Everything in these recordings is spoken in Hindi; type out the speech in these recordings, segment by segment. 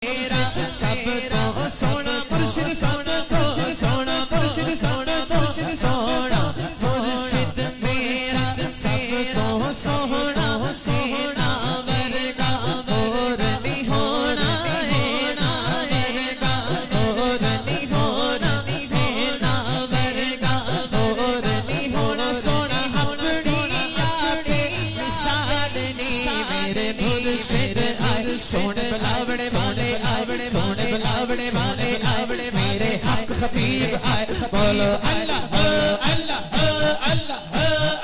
सब तो सोना मुर्शिद सोना मुर्शिद सोना मुर्शिद सोना मुर्शिद सोना मुर्शिद मेरा सब तो सोना सोना वरगा और नहीं होना ना वरगा और नहीं होना ना वरगा और नहीं होना सोना अपनी मिसाल नहीं मेरे मुर्शिद आए सोने बुलावने वाले आए सोने बुलावने वाले आए मेरे हक खतीब आए बोलो अल्लाह अल्लाह अल्लाह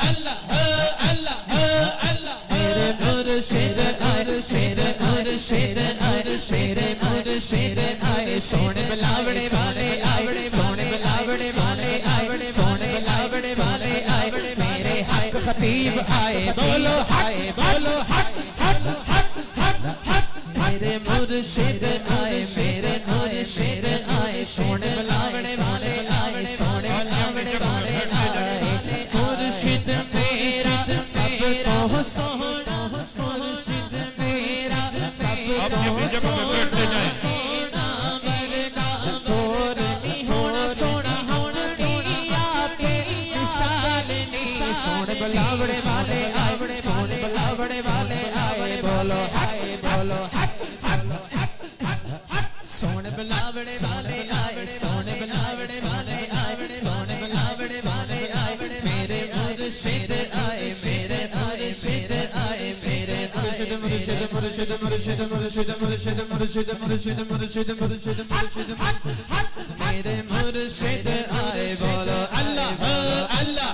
अल्लाह अल्लाह अल्लाह मेरे मुर्शिद आए शेर आए शेर आए शेर आए शेर आए सोने बुलावने वाले आए सोने बुलावने वाले आए सोने बुलावने वाले आए मेरे हक खतीब आए बोलो हक मेरे मुर्शिद आए मेरे मुर्शिद आए सोने बुलावने वाले आए सोने बुलावने वाले आए मुर्शिद मेरा सब तो सोना मुर्शिद मेरा सब तो सोना सोना वरगा और नहीं होना सोना होना आपके मिसाल नहीं सोने बुलावने वाले आए सोने बुलावने वाले आए बोलो सोने बुलावने वाले आए सोने बुलावने वाले आए सोने बुलावने वाले आए मेरे मुर्शिद आए मेरे मुर्शिद आए मेरे मुर्शिद मुर्शिद मुर्शिद मुर्शिद मुर्शिद मुर्शिद मुर्शिद मुर्शिद मुर्शिद मुर्शिद मुर्शिद मेरे मुर्शिद आए बोलो अल्लाह अल्लाह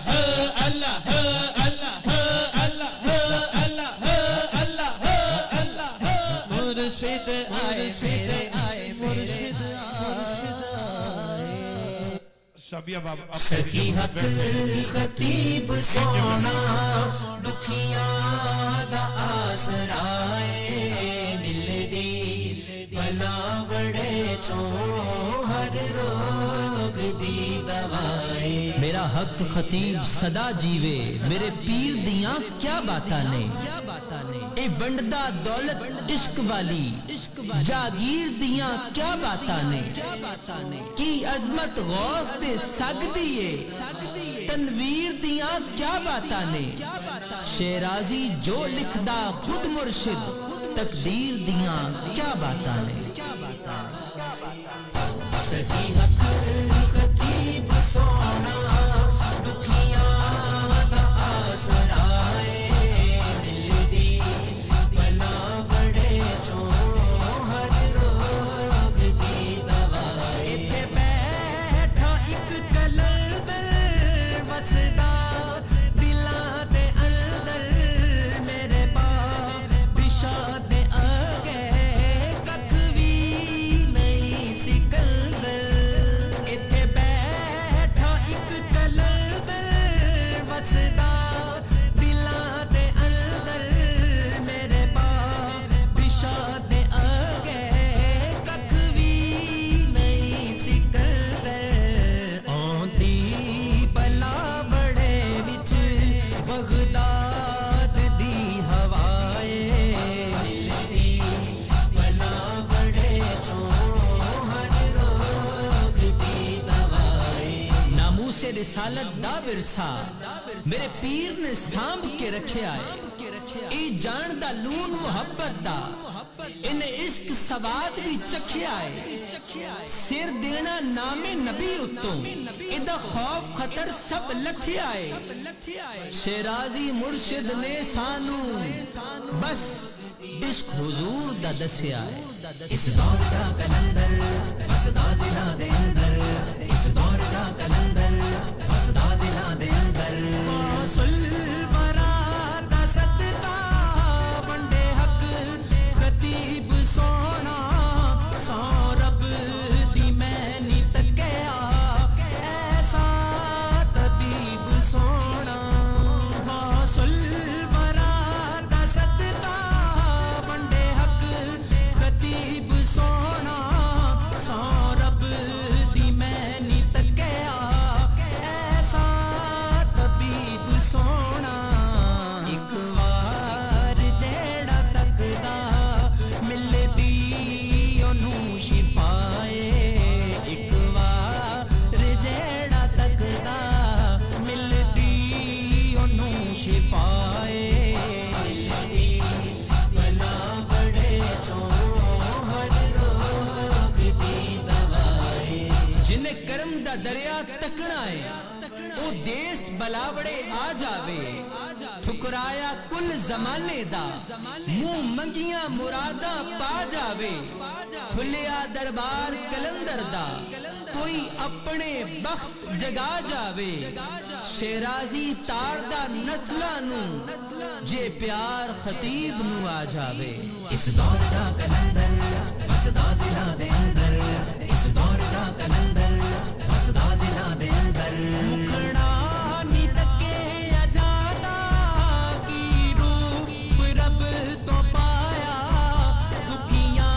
अल्लाह मुर्शिद आए मेरे आए मुर्शिद सखी हक खतीब सोना दुखिया दा आसराए मिलदी भला वड़े चो हर रोग दी दवाए मेरा हक खतीब सदा जीवे मेरे पीर दियां क्या बातां ने ए वंडदा दौलत इश्क वाली जागीर दियां क्या बातां ने की अजमत गौस दे सकदी है तनवीर दियां क्या बातां ने शेराजी जो लिखदा खुद मुर्शिद तकदीर दियां क्या बातां ने सखी हक खतीब सोना दुखिया दा आसराए मिलदी भला वड़े चो हर रोग दी दवाए इत्थे बैठा इक कलंदर वसदा दिलां दे अंदर मेरे बाप पिछा दे आगे कख भी नहीं सिकंदर इत्थे बैठा इक कलंदर वसदा दिलां दे अंदर मेरे बाप पिछा दे आगे कख भी नहीं सिकंदर आंदी बला बड़े विच बगदाद दी हवाए मिलदी बला बड़े चो हर रोग दी दवाए नामूसे रिसालत दा विरसा मेरे पीर ने सांभ के रखिया है ई जान दा लून मुहब्बत दा इन इश्क सवाद भी चखिया है सिर देना नामे नबी उत्तों इदा खौफ खतर सब लथिया है शेराजी मुर्शिद ने सानू बस इश्क हुजूर दा दसिया है इस दौर दा कलंदर वसदा दिलां दे अंदर इस दौर दा कलंदर वसदा दिलां दे अंदर सुल बरात सदका वंडे हक खतीब सोना सो रब दी मैनी तकिया ऐसा तबीब सोना सुल बरात सदका वंडे हक खतीब सोना सो रब दी मैनी तकिया ऐसा तबीब सोना दा दरिया तकना है ओ देश बलावड़े आ जावे ठुकराया कुल जमाने दा मुंह मंगिया मुरादा पा जावे खुलिया दरबार कलंदर दा कोई अपने बख्त जगा जावे शेराजी तार दा नस्ला नू जे प्यार खतीब नू आ जावे इस दौर दा कलंदर वसदा दिलां दे अंदर इस दौर दा कलंदर वसदा दिलां दे अंदर मुखड़ा नी तके अजादा की रूप रब तो पाया दुखियां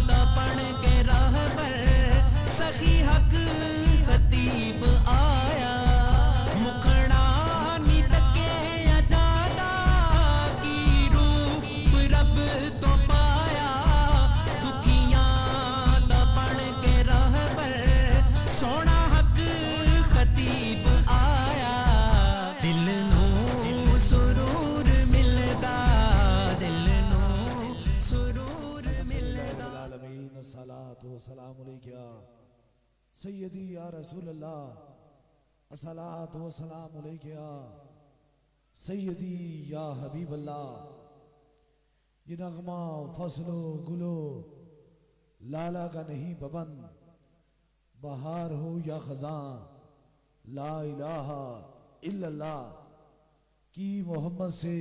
दा पढ़ के रहबर सखी हक खतीब आया मुखड़ा नी तके अजादा की रूप रब तो पाया दुखियां दा पढ़ के रहबर सोना हक खतीब आया दिल नू सुरूर मिलदा दिल नू सुरूर मिलदा आलमीन अस्सलातु वस्सलामु अलैका सय्यदी या रसूल अल्लाह अस्सलातु वस्सलामु अलैका सय्यदी या हबीब अल्लाह। ये नगमा फसलो गुलो लाला का नहीं बबन बहार हो या खजां ला इलाहा इल्लल्लाह की मोहम्मद से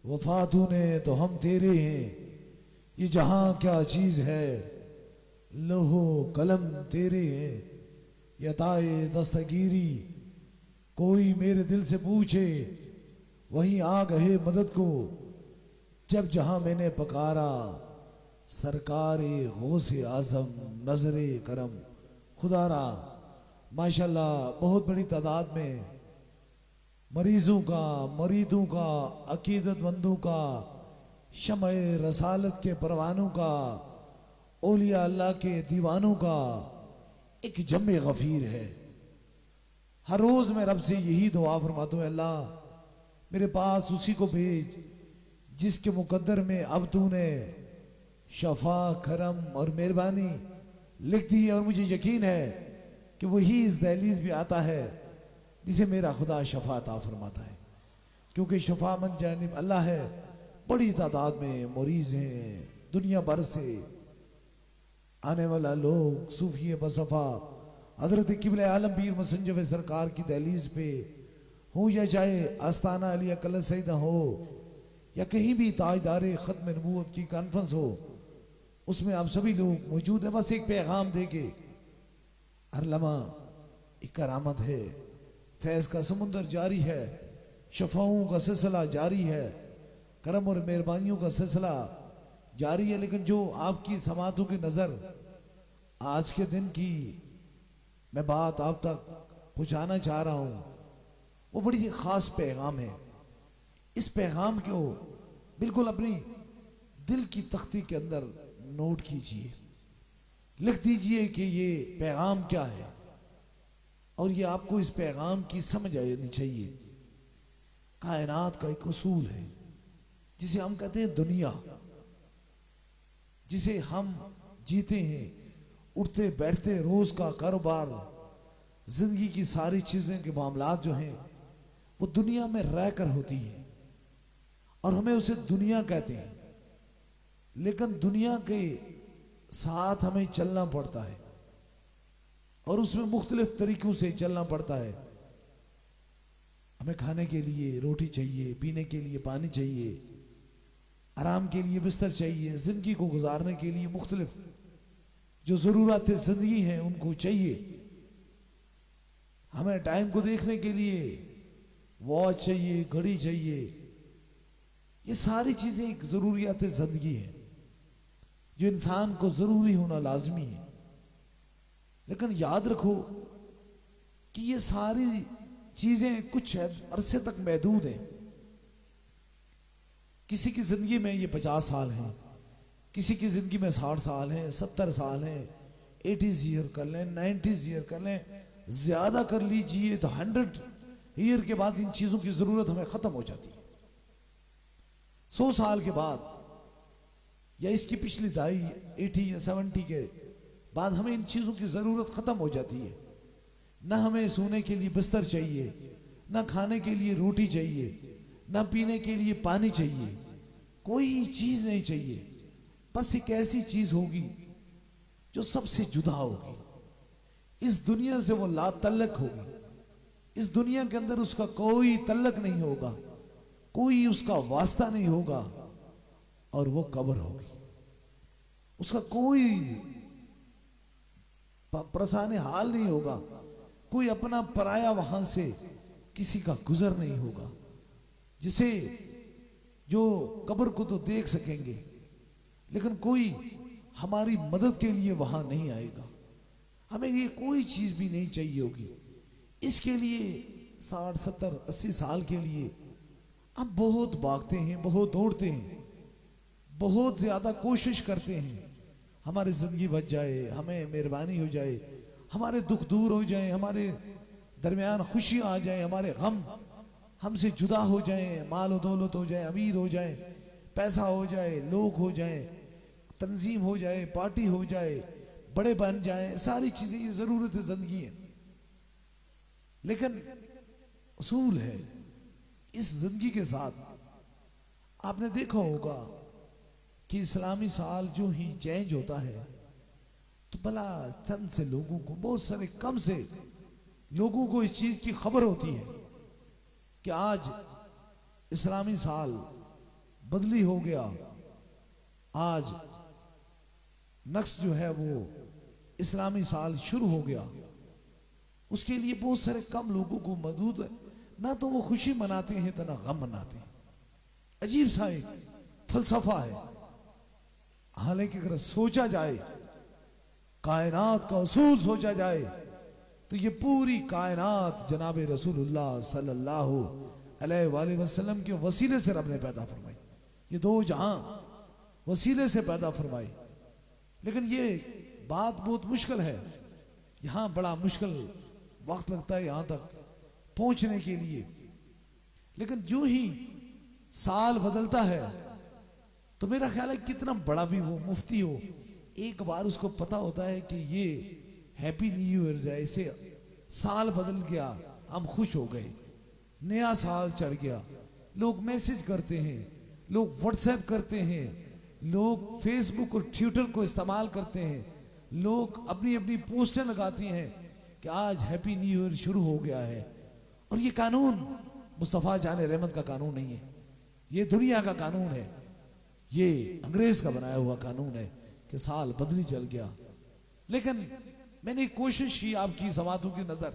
वफा तूने तो हम तेरे हैं ये जहां क्या चीज है लोहो कलम तेरे हैं यताए दस्तगीरी कोई मेरे दिल से पूछे वहीं आ गए मदद को जब जहां मैंने पकारा सरकारे गौसे आजम नजरे करम खुदारा। माशाल्लाह बहुत बड़ी तादाद में मरीजों का मरीदों का अकीदतमंदों का शमए रसालत के परवानों का औलिया अल्लाह के दीवानों का एक जम्मे गफीर है। हर रोज मैं रब से यही दुआ फरमाता हूँ अल्लाह मेरे पास उसी को भेज जिसके मुकद्दर में अब तूने शफा करम और मेहरबानी लिख दी और मुझे यकीन है कि वही इस दहलीज भी आता है जिसे मेरा खुदा शफा अता फरमाता है क्योंकि शफा मन जानिब अल्लाह है। बड़ी तादाद में मरीज हैं दुनिया भर से आने वाला लोग सूफी बसफा हजरत किबले आलम पीर मुसंजफ सरकार की दहलीज पे हो या चाहे आस्ताना अली अकल सईदा हो या कहीं भी ताजदारे खत्म नबूवत की कॉन्फ्रेंस हो उसमें आप सभी लोग मौजूद हैं। बस एक पैगाम दे के हर लम्हा एक करामत है फैज का समुंदर जारी है शफाओं का सिलसिला जारी है करम और मेहरबानियों का सिलसिला जारी है। लेकिन जो आपकी समातों की नजर आज के दिन की मैं बात आप तक पहुंचाना चाह रहा हूं वो बड़ी खास पैगाम है। इस पैगाम को बिल्कुल अपनी दिल की तख्ती के अंदर नोट कीजिए लिख दीजिए कि ये पैगाम क्या है और ये आपको इस पैगाम की समझ आनी चाहिए। कायनात का एक उसूल है जिसे हम कहते हैं दुनिया जिसे हम जीते हैं उठते बैठते रोज का कारोबार जिंदगी की सारी चीजें के मामलात जो हैं वो दुनिया में रहकर होती है और हमें उसे दुनिया कहते हैं। लेकिन दुनिया के साथ हमें चलना पड़ता है और उसमें मुख्तलिफ तरीकों से चलना पड़ता है। हमें खाने के लिए रोटी चाहिए पीने के लिए पानी चाहिए आराम के लिए बिस्तर चाहिए जिंदगी को गुजारने के लिए मुख्तलिफ जो जरूरत जिंदगी हैं उनको चाहिए। हमें टाइम को देखने के लिए वॉच चाहिए घड़ी चाहिए ये सारी चीजें एक जरूरियात जिंदगी है जो इंसान को जरूरी होना लाजमी है। लेकिन याद रखो कि ये सारी चीजें कुछ अरसे तक महदूद हैं। किसी की जिंदगी में ये 50 साल हैं किसी की जिंदगी में 60 साल हैं 70 साल हैं 80 ईयर कर लें 90 ईयर कर लें ज्यादा कर लीजिए तो 100 ईयर के बाद इन चीजों की जरूरत हमें खत्म हो जाती है। 100 साल के बाद या इसकी पिछली दाई 80 या 70 के बाद हमें इन चीजों की जरूरत खत्म हो जाती है। ना हमें सोने के लिए बिस्तर चाहिए, ना खाने के लिए रोटी चाहिए, ना पीने के लिए पानी चाहिए, कोई चीज नहीं चाहिए। बस एक ऐसी चीज होगी जो सबसे जुदा होगी। इस दुनिया से वो ला तल्लक होगी। इस दुनिया के अंदर उसका कोई तल्लक नहीं होगा, कोई उसका वास्ता नहीं होगा, और वो कब्र होगी। उसका कोई परेशानी हाल नहीं होगा, कोई अपना पराया वहां से किसी का गुजर नहीं होगा। जिसे जो कब्र को तो देख सकेंगे, लेकिन कोई हमारी मदद के लिए वहां नहीं आएगा। हमें ये कोई चीज भी नहीं चाहिए होगी। इसके लिए 60, 70, 80 साल के लिए हम बहुत भागते हैं, बहुत दौड़ते हैं, बहुत ज्यादा कोशिश करते हैं हमारी जिंदगी बच जाए, हमें मेहरबानी हो जाए, हमारे दुख दूर हो जाए, हमारे दरमियान खुशी आ जाए, हमारे गम हमसे जुदा हो जाए, माल दौलत हो जाए, अमीर हो जाए, पैसा हो जाए, लोग हो जाए, तंजीम हो जाए, पार्टी हो जाए, बड़े बन जाए, सारी चीजें ये जरूरत है जिंदगी है। लेकिन उसूल है इस जिंदगी के साथ। आपने देखा होगा कि इस्लामी साल जो ही चेंज होता है तो भला चंद से लोगों को, बहुत सारे कम से लोगों को इस चीज की खबर होती है कि आज इस्लामी साल बदली हो गया, आज नक्श जो है वो इस्लामी साल शुरू हो गया। उसके लिए बहुत सारे कम लोगों को मौजूद है, ना तो वो खुशी मनाते हैं तो ना गम मनाते हैं। अजीब सा एक फलसफा है। हालांकि अगर सोचा जाए, कायनात का उसूल सोचा जाए, तो ये पूरी कायनात जनाब रसूलुल्लाह सल्लल्लाहु अलैहि वसल्लम के वसीले से रब ने पैदा फरमाई। ये दो जहां वसीले से पैदा फरमाई। लेकिन ये बात बहुत मुश्किल है, यहां बड़ा मुश्किल वक्त लगता है यहां तक पहुंचने के लिए। लेकिन जो ही साल बदलता है तो मेरा ख्याल है कितना बड़ा भी वो मुफ्ती हो, एक बार उसको पता होता है कि ये हैप्पी न्यू ईयर जैसे साल बदल गया, हम खुश हो गए, नया साल चढ़ गया। लोग मैसेज करते हैं, लोग व्हाट्सएप करते हैं, लोग फेसबुक और ट्विटर को इस्तेमाल करते हैं, लोग अपनी अपनी पोस्टें लगाती हैं कि आज हैप्पी न्यू ईयर शुरू हो गया है। और ये कानून मुस्तफ़ा जान रहमत का कानून नहीं है, ये दुनिया का कानून है, ये अंग्रेज का बनाया हुआ कानून है कि साल बदली चल गया। लेकिन मैंने कोशिश की आपकी समातों की नजर,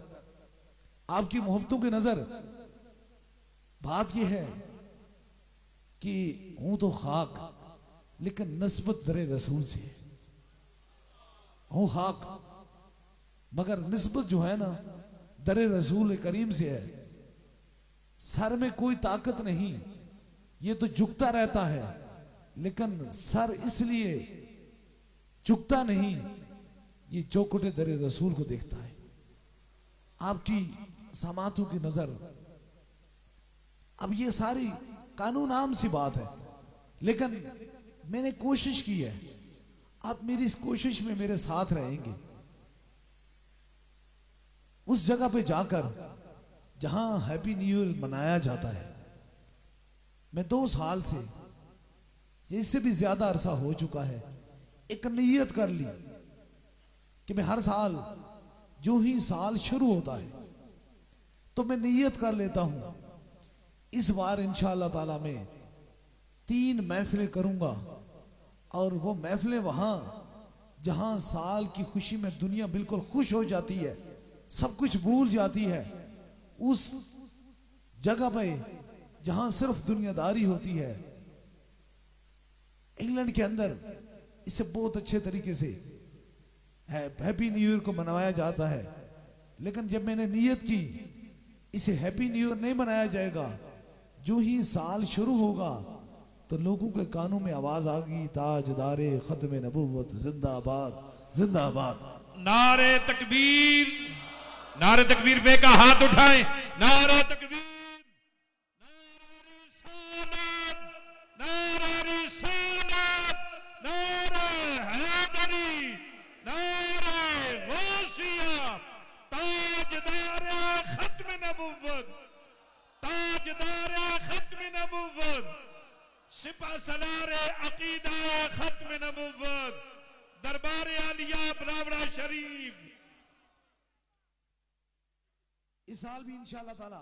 आपकी मोहब्बतों की नजर, बात यह है कि हूं तो खाक लेकिन नस्बत दरे रसूल से हूं खाक, मगर निस्बत जो है ना दरे रसूल करीम से है। सर में कोई ताकत नहीं, ये तो झुकता रहता है, लेकिन सर इसलिए झुकता नहीं, ये चौकुटे दरे रसूल को देखता है। आपकी समातों की नजर, अब ये सारी कानून आम सी बात है, लेकिन मैंने कोशिश की है, आप मेरी इस कोशिश में मेरे साथ रहेंगे। उस जगह पे जाकर जहां हैप्पी न्यू ईयर मनाया जाता है, मैं 2 साल से, इससे भी ज्यादा अरसा हो चुका है, एक नियत कर ली कि मैं हर साल जो ही साल शुरू होता है तो मैं नियत कर लेता हूं इस बार इंशाअल्लाह ताला मैं 3 महफिलें करूंगा। और वो महफिलें वहां जहां साल की खुशी में दुनिया बिल्कुल खुश हो जाती है, सब कुछ भूल जाती है, उस जगह पे जहां सिर्फ दुनियादारी होती है। इंग्लैंड के अंदर इसे बहुत अच्छे तरीके से हैप्पी न्यू ईयर को मनाया जाता है, लेकिन जब मैंने नियत की इसे हैप्पी न्यू ईयर नहीं मनाया जाएगा, जो ही साल शुरू होगा तो लोगों के कानों में आवाज आ गई, ताजदारे खत्म नबूवत जिंदाबाद जिंदाबाद। नारे तकबीर, नारे तकबीर पे का हाथ उठाएं, नारा तकबीर, नारा रिसालत, नारा रिसालत, नारा हैदरी, नारा गौसिया, ताजदारे सलार अकीदा खत्म नबुव्वत दरबार आलिया बरावड़ा शरीफ। इस साल भी इंशाअल्लाह ताला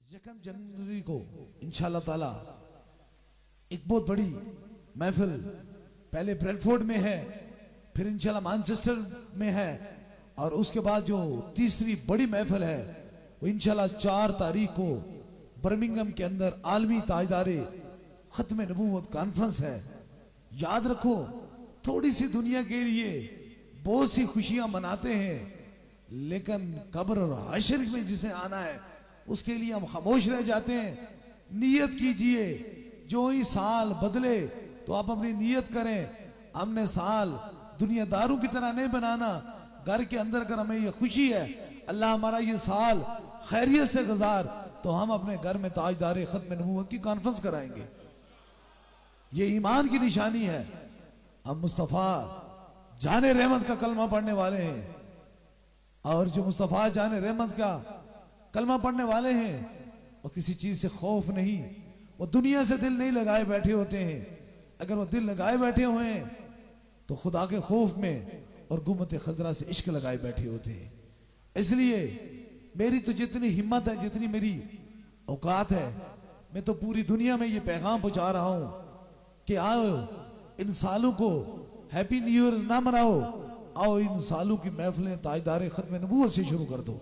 1 जनवरी को इंशाअल्लाह ताला एक बहुत बड़ी महफिल पहले ब्रेडफोर्ड में है, फिर इंशाअल्लाह मैनचेस्टर में है, और उसके बाद जो तीसरी बड़ी महफिल है वो इंशाअल्लाह 4 तारीख को बर्मिंघम के अंदर आलमी ताजदारे खत्म नबूवत कॉन्फ्रेंस है। याद रखो, थोड़ी सी दुनिया के लिए बहुत सी खुशियां मनाते हैं, लेकिन कब्र और हश्र में जिसे आना है उसके लिए हम खामोश रह जाते हैं। नियत कीजिए, जो ही साल बदले तो आप अपनी नियत करें। हमने साल दुनियादारों की तरह नहीं बनाना। घर के अंदर अगर हमें ये खुशी है अल्लाह हमारा ये साल खैरियत से गुजार, तो हम अपने घर में ताजदारे खत्म नबूवत की कॉन्फ्रेंस कराएंगे। ये ईमान की निशानी है। हम मुस्तफ़ा जाने रहमत का कलमा पढ़ने वाले हैं, और जो मुस्तफ़ा जाने रहमत का कलमा पढ़ने वाले हैं वो किसी चीज से खौफ नहीं, वो दुनिया से दिल नहीं लगाए बैठे होते हैं। अगर वो दिल लगाए बैठे हुए हैं तो खुदा के खौफ में और गुम्मत खजरा से इश्क लगाए बैठे होते हैं। इसलिए मेरी तो जितनी हिम्मत है, जितनी मेरी औकात है, मैं तो पूरी दुनिया में ये पैगाम पहुंचा रहा हूं कि आओ इन सालों को हैप्पी न्यू ईयर ना मनाओ, आओ इन सालों की महफिलें ताजदारे खत्म नबूवत से शुरू कर दो।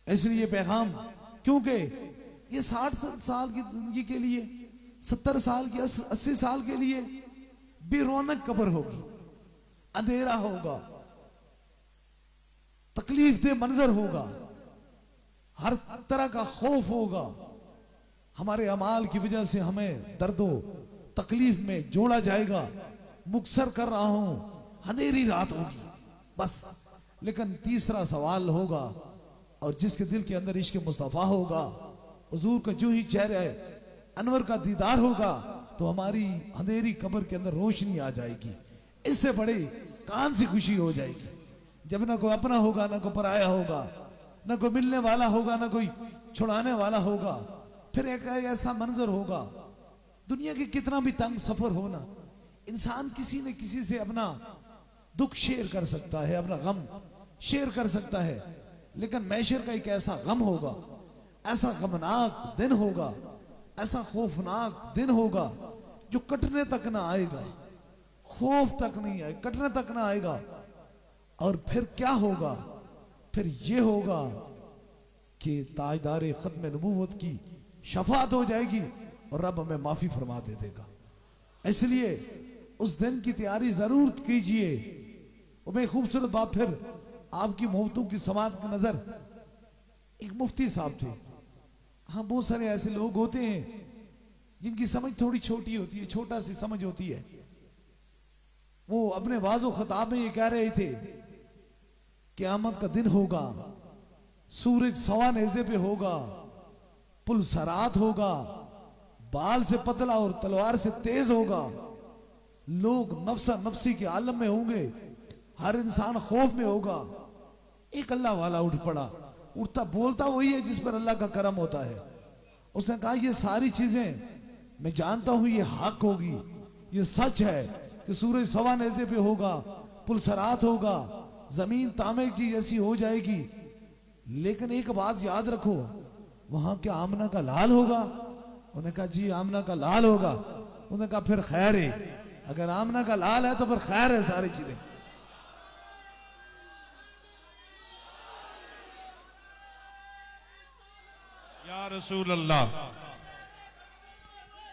इसलिए पैगाम, क्योंकि ये 60 साल की जिंदगी के लिए, 70 साल की 80 साल के लिए बेरौनक कब्र होगी, अंधेरा होगा, तकलीफ दे मंजर होगा, हर तरह का खौफ होगा। हमारे अमाल की वजह से हमें दर्दो तकलीफ में जोड़ा जाएगा। मुक्सर कर रहा हूं, अंधेरी रात होगी बस। लेकिन तीसरा सवाल होगा, और जिसके दिल के अंदर इश्क मुस्तफा होगा, हुजूर का जो ही चेहरा अनवर का दीदार होगा, तो हमारी अंधेरी कब्र के अंदर रोशनी आ जाएगी। इससे बड़े कान सी खुशी हो जाएगी जब ना कोई अपना होगा, ना कोई पराया होगा, ना कोई मिलने वाला होगा, ना कोई छुड़ाने वाला होगा। फिर एक ऐसा मंजर होगा, दुनिया के कितना भी तंग सफर होना, इंसान किसी न किसी से अपना दुख शेयर कर सकता है, अपना गम शेयर कर सकता है। लेकिन मैशर का एक ऐसा गम होगा, ऐसा गमनाक दिन होगा, ऐसा खौफनाक दिन होगा जो कटने तक ना आएगा, खौफ तक नहीं आए, कटने तक ना आएगा। और फिर क्या होगा? फिर ये होगा कि ताजदारे खत्म नबूवत की शफात हो जाएगी और रब हमें माफी फरमा दे देगा। इसलिए उस दिन की तैयारी जरूर कीजिए। और मैं खूबसूरत बात फिर आपकी मोहब्बतों की समात की नजर, एक मुफ्ती साहब थे। हाँ, बहुत सारे ऐसे लोग होते हैं जिनकी समझ थोड़ी छोटी होती है, छोटा सी समझ होती है। वो अपने वाजो खताब में ये कह रहे थे, क़यामत का दिन होगा, सूरज सवा नेज़े पे होगा, पुल सरात होगा, बाल से पतला और तलवार से तेज होगा, लोग नफ्सा नफ्सी के आलम में होंगे, हर इंसान खौफ में होगा। एक अल्लाह वाला उठ पड़ा, उठता बोलता वही है जिस पर अल्लाह का करम होता है। उसने कहा, ये सारी चीजें मैं जानता हूं, ये हक होगी, ये सच है कि सूरज सवा नेज़े पे होगा, पुल सरात होगा, जमीन तांबे की जैसी हो जाएगी। लेकिन एक बात याद रखो, वहां क्या आमना का लाल होगा? उन्होंने कहा, जी आमना का लाल होगा। उन्होंने कहा, फिर खैर है, अगर आमना का लाल है तो फिर खैर है सारी चीजें। या रसूल अल्लाह,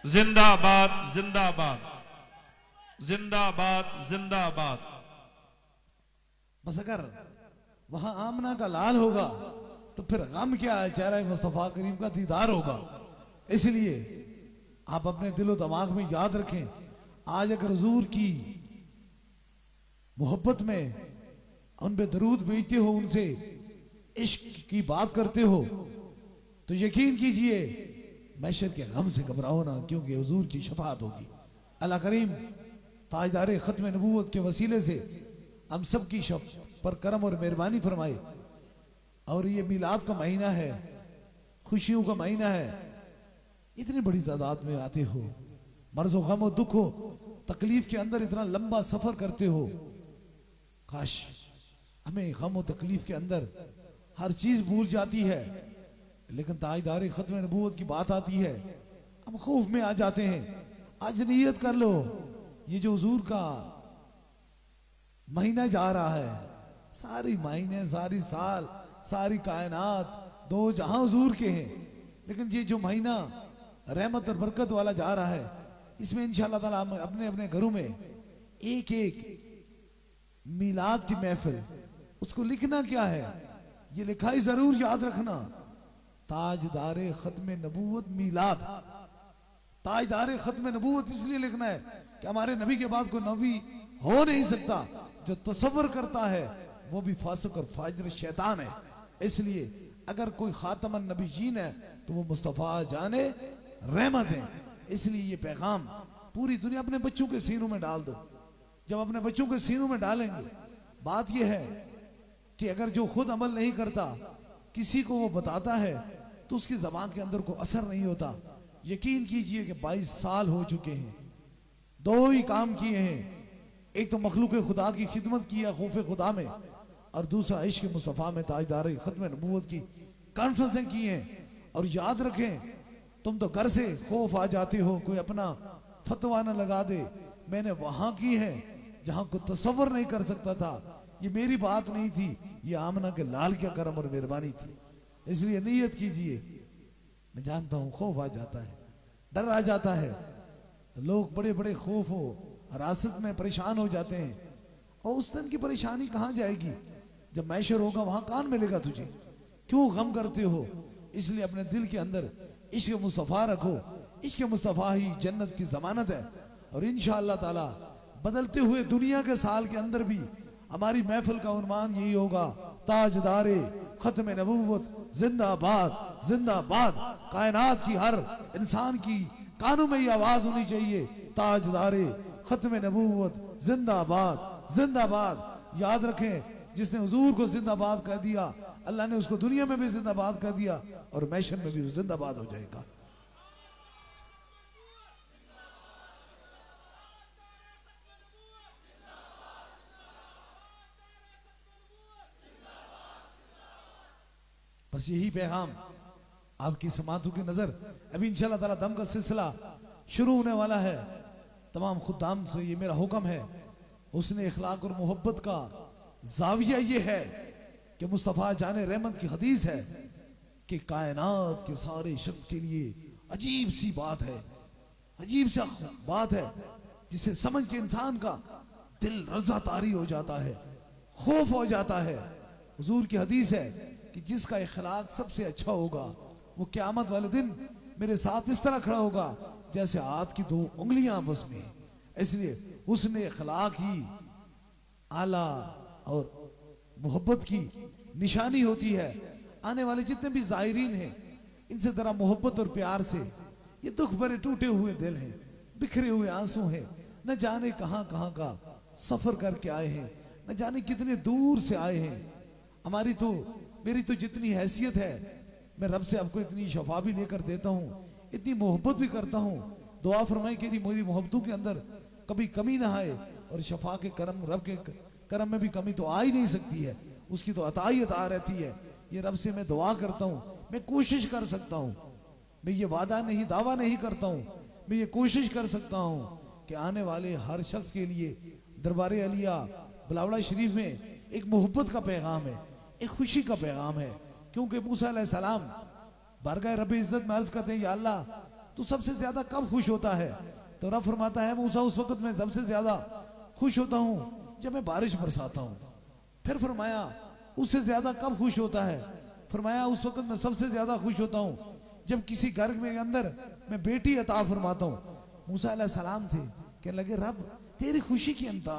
जिंदाबाद जिंदाबाद जिंदाबाद जिंदाबाद। बस अगर वहां आमना का लाल होगा तो फिर गम क्या है, चेहरा मुस्तफा करीम का दीदार होगा। इसलिए आप अपने दिलो दिमाग में याद रखें, आज अगर हुजूर की मोहब्बत में उन पे दरूद भेजते हो, उनसे इश्क की बात करते हो, तो यकीन कीजिए मैशर के गम से घबराओ ना, क्योंकि हुजूर की शफाअत होगी। अल्लाह करीम ताजदारे खत्म नबूवत के वसीले से हम सब की पर करम और मेहरबानी फरमाए। और ये मिलाद का महीना है, खुशियों का महीना है। इतनी बड़ी तादाद में आते हो, मर्ज़ो गम और दुख हो, तकलीफ के अंदर इतना लंबा सफर करते हो। काश हमें गम और तकलीफ के अंदर हर चीज भूल जाती है, लेकिन ताजदार खत्म नबूवत की बात आती है, हम खौफ में आ जाते हैं। आज नियत कर लो, ये जो हुजूर का महीना जा रहा है, सारी महीने, सारी साल, सारी कायनात दो जहां हुजूर के हैं, लेकिन ये जो महीना रहमत और बरकत वाला जा रहा है, इसमें इंशाअल्लाह ताला हम अपने अपने घरों में एक एक मिलाद की महफिल, उसको लिखना क्या है, ये लिखाई जरूर याद रखना, ताजदारे खत्म नबूवत मिलाद। ताजदारे खत्म नबूवत इसलिए लिखना है कि हमारे नबी के बाद कोई नबी हो नहीं सकता। जो तसव्वुर करता है वो भी फासिक और फाजिर शैतान है। इसलिए अगर कोई खातमन नबीयीन है तो वो मुस्तफ़ा जाने रहमत है। इसलिए ये पैगाम पूरी दुनिया अपने बच्चों के सीनों में डाल दो। जब अपने बच्चों के सीनों में डालेंगे, बात यह है कि अगर जो खुद अमल नहीं करता किसी को वो बताता है तो उसकी जबान के अंदर कोई असर नहीं होता। यकीन कीजिए कि 22 साल हो चुके हैं, दो ही काम किए हैं, एक तो मखलूक खुदा की खिदमत की है खौफ खुदा में, और दूसरा इश्क मुस्तफ़ा में ताजदार खत्म नबूवत की कॉन्फ्रेंसें की हैं। और याद रखें, तुम तो घर से खौफ आ जाते हो, कोई अपना फतवा न लगा दे। मैंने वहां की है जहां को तसव्वुर नहीं कर सकता था। ये मेरी बात नहीं थी, ये आमना के लाल क्या करम और मेहरबानी थी। इसलिए नियत कीजिए। मैं जानता हूं खौफ आ जाता है, डर आ जाता है, लोग बड़े बड़े खौफ हो हरासत में परेशान हो जाते हैं। और उस दिन की परेशानी कहां जाएगी जब मैशर होगा, वहां कौन मिलेगा तुझे? क्यों गम करते हो? इसलिए अपने दिल के अंदर इश्क मुस्तफ़ा रखो। इश्क मुस्तफ़ा ही जन्नत की जमानत है। और इंशाअल्लाह ताला बदलते हुए दुनिया के साल के अंदर भी हमारी महफिल का उन्वान यही होगा, ताजदारे खत्म नबूवत जिंदाबाद जिंदाबाद। कायनात की हर इंसान की कानों में ये आवाज होनी चाहिए, ताजदारे खत्म नबूवत जिंदाबाद जिंदाबाद। याद रखें, जिसने हुजूर को जिंदाबाद कह दिया, अल्लाह ने उसको दुनिया में भी जिंदाबाद कर दिया और मैशर में भी जिंदाबाद हो जाएगा। बस यही पैगाम आपकी समातों की नजर। अभी इंशाअल्लाह ताला दम का सिलसिला शुरू होने वाला है। तमाम खुदाम से ये मेरा हुक्म है, उसने इखलाक और मोहब्बत का जाविया ये है कि मुस्तफ़ा जाने रहमत की हदीस है कि कायनात के सारे शख्स के लिए अजीब सी बात है, अजीब सा बात है, जिसे समझ के इंसान का दिल रज़ा तारी हो जाता है, खौफ हो जाता है। हुजूर की हदीस है कि जिसका इखलाक सबसे अच्छा होगा वो क़यामत वाले दिन मेरे साथ इस तरह खड़ा होगा जैसे हाथ की 2 उंगलियां आपस में। इसलिए उसने इखलाक ही आला और मोहब्बत की निशानी होती है। आने वाले जितने भी ज़ाहिरीन हैं, इनसे जरा मोहब्बत और प्यार से, ये दुख भरे टूटे हुए दिल हैं, बिखरे हुए आंसू हैं, न जाने कहां कहां का सफर करके आए हैं, न जाने कितने दूर से आए हैं। मेरी तो जितनी हैसियत है, मैं रब से आपको इतनी शफा भी लेकर देता हूँ, इतनी मोहब्बत भी करता हूँ। दुआ फरमाई कि मेरी मोहब्बतों के अंदर कभी कमी ना आए, और शफा के करम, रब के करम में भी कमी तो आ ही नहीं सकती है, उसकी तो अतायत आ रहती है। ये रब से मैं दुआ करता हूँ, मैं कोशिश कर सकता हूँ, मैं ये वादा नहीं, दावा नहीं करता हूँ, मैं ये कोशिश कर सकता हूँ कि आने वाले हर शख्स के लिए दरबार अलिया बिलावड़ा शरीफ में एक मोहब्बत का पैगाम है, एक खुशी का पैगाम है। क्योंकि मूसा अलैहिस्सलाम बारगाह रब इज्जत में अर्ज करते हैं, या अल्लाह तू सबसे ज्यादा कब खुश होता है? तो रब फरमाता है, मूसा उस वक्त मैं सबसे ज्यादा खुश होता हूँ जब मैं बारिश बरसाता हूँ। फिर फरमाया उससे ज्यादा कब खुश होता है? फरमाया उस वक्त मैं सबसे ज्यादा खुश होता हूँ जब किसी घर में अंदर मैं बेटी अता फरमाता हूँ। मूसा अलैहिस्सलाम थे, कहने लगे रब तेरी खुशी की अंता,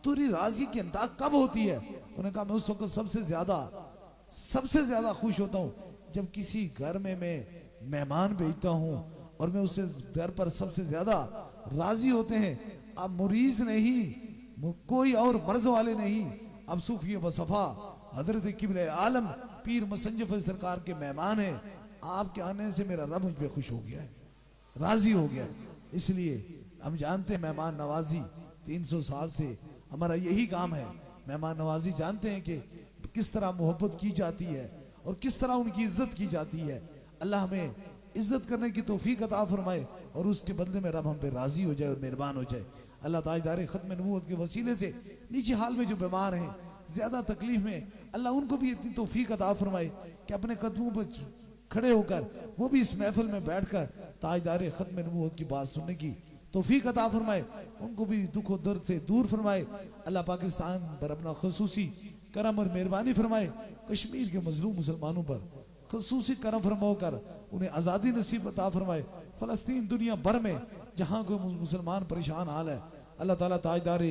तेरी राजी की अंता कब होती है? उन्होंने कहा मैं उस वक्त सबसे ज्यादा खुश होता हूँ जब किसी घर में मैं मेहमान भेजता हूँ और मैं उससे घर पर सबसे ज्यादा राजी होते हैं। अब मुरीज नहीं, कोई और मर्ज वाले नहीं, अब सूफी वसफा हजरत किबले आलम पीर मुसंजफ सरकार के मेहमान हैं। आपके आने से मेरा रब मुझ पे खुश हो गया है। राजी हो गया। इसलिए हम जानते हैं मेहमान नवाजी 300 साल से हमारा यही काम है। मेहमान नवाजी जानते हैं कि किस तरह मोहब्बत की जाती है और किस तरह उनकी इज्जत की जाती है। अल्लाह हमें इज्जत करने की तौफीक अता फरमाए और उसके बदले में रब हम पे राजी हो जाए और मेहरबान हो जाए। अल्लाह ताजदार खत्म नबूवत के वसीले से नीचे हाल में जो बीमार हैं, ज्यादा तकलीफ में, अल्लाह उनको भी इतनी तौफीक अता फरमाए कि अपने कदमों पर खड़े होकर वो भी इस महफिल में बैठकर ताजदार खत्म नबूवत की बात सुनने की तौफीक अता फरमाए। उनको भी दुख और दर्द से दूर फरमाए। अल्लाह पाकिस्तान पर अपना खसूसी करम और मेहरबानी फरमाए। कश्मीर के मजलूम मुसलमानों पर खसूसी करम फरमाकर उन्हें आज़ादी नसीब अता फरमाए। फलस्तीन दुनिया भर में जहाँ कोई मुसलमान परेशान हाल है, अल्लाह ताला ताजदार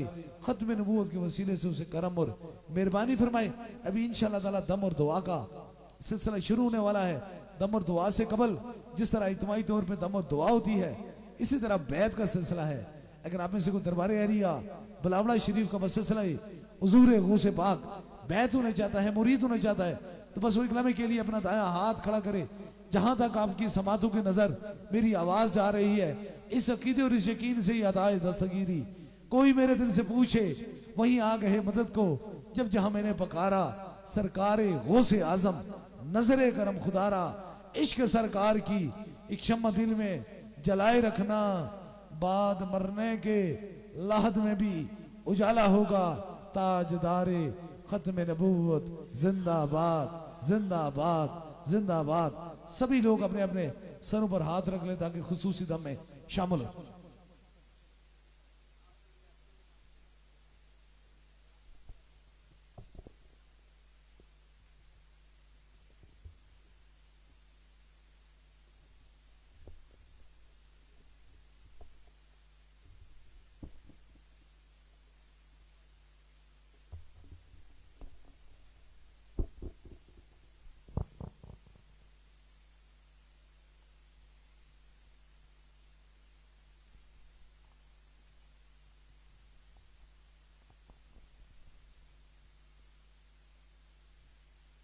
खत्म नबूवत के वसीले से उसे करम और मेहरबानी फरमाए। अभी इंशाअल्लाह ताला दम और दुआ का सिलसिला शुरू होने वाला है। दम और दुआ से कबल जिस तरह इज्तिमाई तौर पे दम और दुआ होती है, इसी तरह बैत का सिलसिला है। अगर आप में से कोई दरबार एरिया बिलावड़ा शरीफ का सिलसिला हुजूर गौसे पाक बैत होना चाहता है, मुरीद होना चाहता है, तो बस वो इकलामे के लिए अपना दाया हाथ खड़ा करे। जहां तक आपकी समातों की नजर मेरी आवाज जा रही है, इस अकीदे और इस यकीन से ही अताए दस्तगीरी। कोई मेरे दिल से पूछे वहीं आ गए मदद को, जब जहां मैंने पकारा सरकारे गौसे आजम नजरे करम खुदारा। इश्क सरकार की एक शम्मा दिल में जलाए रखना, बाद मरने के lahद में भी उजाला होगा। ताजदारे खत्म नबूवत जिंदाबाद जिंदाबाद जिंदाबाद। सभी लोग अपने अपने सरों पर हाथ रख लें ताकि खुसूसी दम में शामिल हो।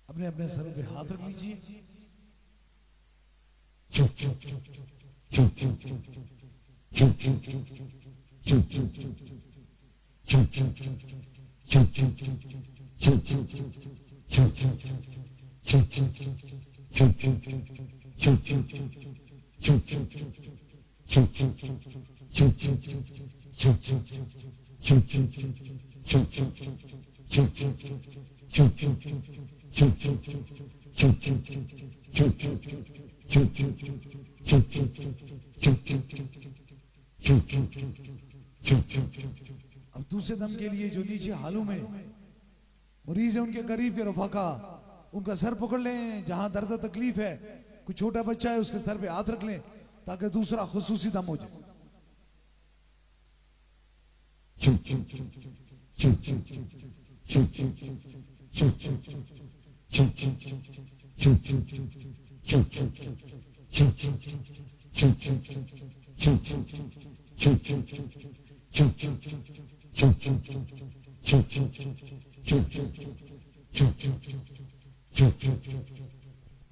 अपने अपने सरों पे हाथ रख लीजिए। अब दूसरे दम के लिए जो नीचे हालों में मरीज है, उनके करीब के रफाका उनका सर पकड़ लें। जहां दर्द तकलीफ है, कोई छोटा बच्चा है उसके सर पे हाथ रख लें ताकि दूसरा खुसूसी दम हो जाए।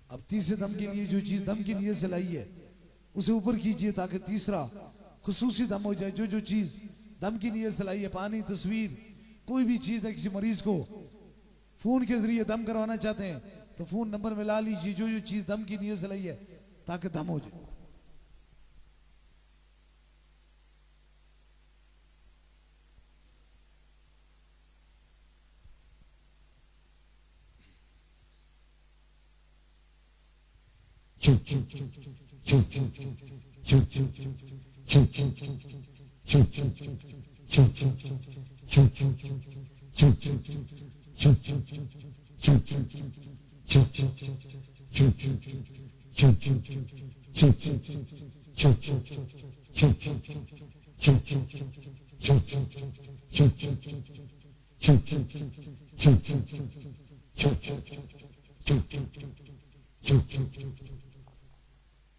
अब तीसरे दम के लिए जो चीज दम की नीयत से लाई है उसे ऊपर कीजिए ताकि तीसरा खुसूसी दम हो जाए। जो जो चीज दम की नीयत से लाई है, पानी, तस्वीर, कोई भी चीज है, किसी मरीज को फोन के जरिए दम करवाना चाहते हैं तो फोन नंबर मिला लीजिए। जो जो चीज दम की नीयत से लाई है ताकि दम हो जाए।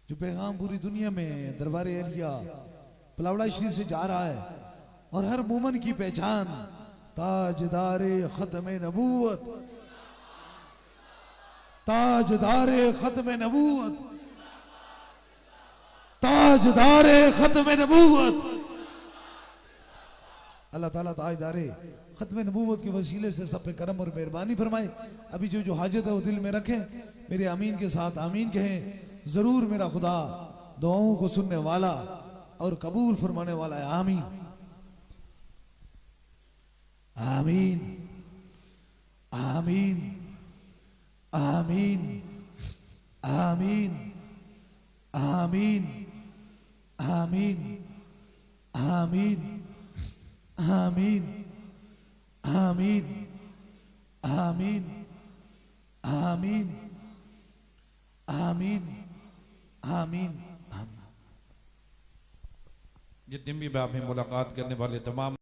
जो पैगाम पूरी दुनिया में दरबार एलिया बिलावड़ा शरीफ से जा रहा है और हर मोमन की पहचान ताजदारे खत्म नबूवत, ताजदारे खत्म नबूवत, ताजदारे खत्म नबूवत, अल्लाह ताला ताजदारे खत्म नबूवत के वसीले से सब पे करम और मेहरबानी फरमाए। अभी जो जो हाजत है वो दिल में रखें, मेरे आमीन के साथ आमीन कहें। जरूर मेरा खुदा दुआओं को सुनने वाला और कबूल फरमाने वाला है। आमीन आमीन आमीन आमीन आमीन आमीन आमीन आमीन आमीन आमीन आमीन आमीन आमीन आमीन। जितने भी आप मुलाकात करने वाले तमाम